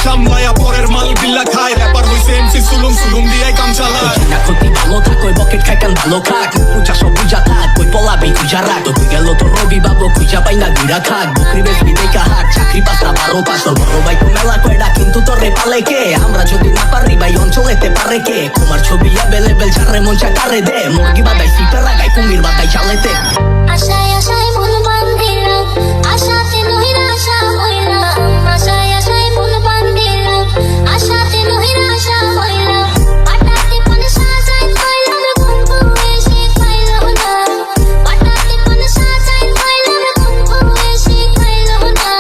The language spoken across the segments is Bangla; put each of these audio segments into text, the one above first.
সামলায়া পরের মাল বিল্লা খায় র্যাপার হইছে এমসি সুলুম সুলুম দিয়ে কাম চালায় না ক্ষতি ভালো থাক ওই বকেট খাই কান ভালো খাক পূজা সব পূজা থাক ওই পলাবি খুঁজা রাখ তো তুই গেল তো রবি বাবু খুঁজা পাই না দুইরা খাক বুকরি বেসবি দেখা হাক চাকরি পাস না 12 পাস তোর বড় ভাই তো মেলা কয়টা কিন্তু তোর রে পালে কে আমরা যদি না পারি ভাই অঞ্চলেতে পারে কে তোমার ছবি অ্যাভেলেবেল যারে মন চা কারে দে মুরগি বাদাই সিটার লাগাই কুমির বাদাই চালেতে আশায় আশায় মন বান্ধিলাম আশাতে নহিরা আশা হইলাম আশায় আশায় মন বান্ধিলাম আশাতে নহিরা আশা হইলাম পাটাতে কোন সাজাই কইলাম বন্ধু এসে পাইলো না পাটাতে কোন সাজাই কইলাম বন্ধু এসে পাইলো না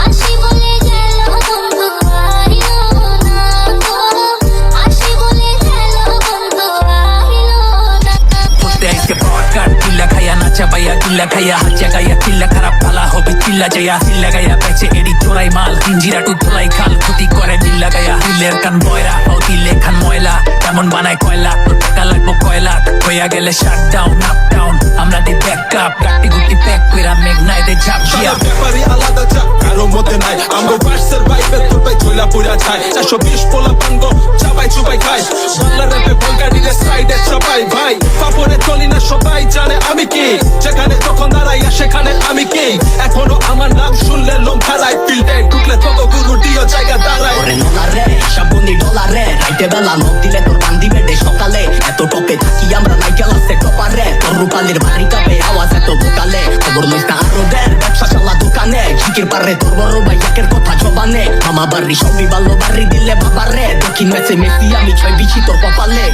আসি বলে গেল বন্ধু আইলো না তো আসি বলে গেল বন্ধু আইলো না Usted es que podcast কিল্লা খায়া নাচা বাইয়া কিল্লা খায়া হাজা গায়া কিল্লা খারাপ ভালা হবে কিল্লা জয়া কিল্লা গায়া বেচে এডি চোরাই মাল জিঞ্জিরা টু ধোলাই খাল ক্ষতি করে দিল্লা গায়া দিলের কান বয়রা ও দিলে খান ময়লা কেমন বানায় কয়লা তোর টাকা লাগবো কয়লা হইয়া গেলে শাট ডাউন আপ ডাউন আমরা দি ব্যাক আপ গাটি গুটি প্যাক কইরা মেঘনায় দে ঝাপ দিয়া ব্যাপারই আলাদা চাপ কারো মতে নাই আমগো ভার্সের ভাইবে তোর ভাই ঝোলা পুরা ছাই 420 পোলা পাঙ্গো চাবাই চুবাই খাই বাংলা র্যাপে ভলগারিরে সাইডে সবাই ভাই পাপড়ে চলি না সবাই জানে আমি কি যেখানে তখন দাঁড়াইয়া সেখানে আমি কি এখনো আমার নাম শুনলে লোম খারাই ফিল্ডে ঢুকলে তত গুরু দিও জায়গা দাঁড়ায় ওরে নোলারে সাবুনি ডলারে রাইতে বেলা নখ দিলে তোর কান দিবে দে সকালে এত টপে থাকি আমরা নাইকেল আছে টপারে তোর রূপালির বাড়ি কাপে আওয়াজ এত বোকালে খবর লইস না আরো দের ব্যবসা চালা দোকানে ঝিকির পারে তোর বড় ভাই একের কথা জবানে মামা বাড়ি সবই ভালো বাড়ি দিলে বাবারে দক্ষিণ মেসে মেসি আমি ছয় বিছি তোর কপালে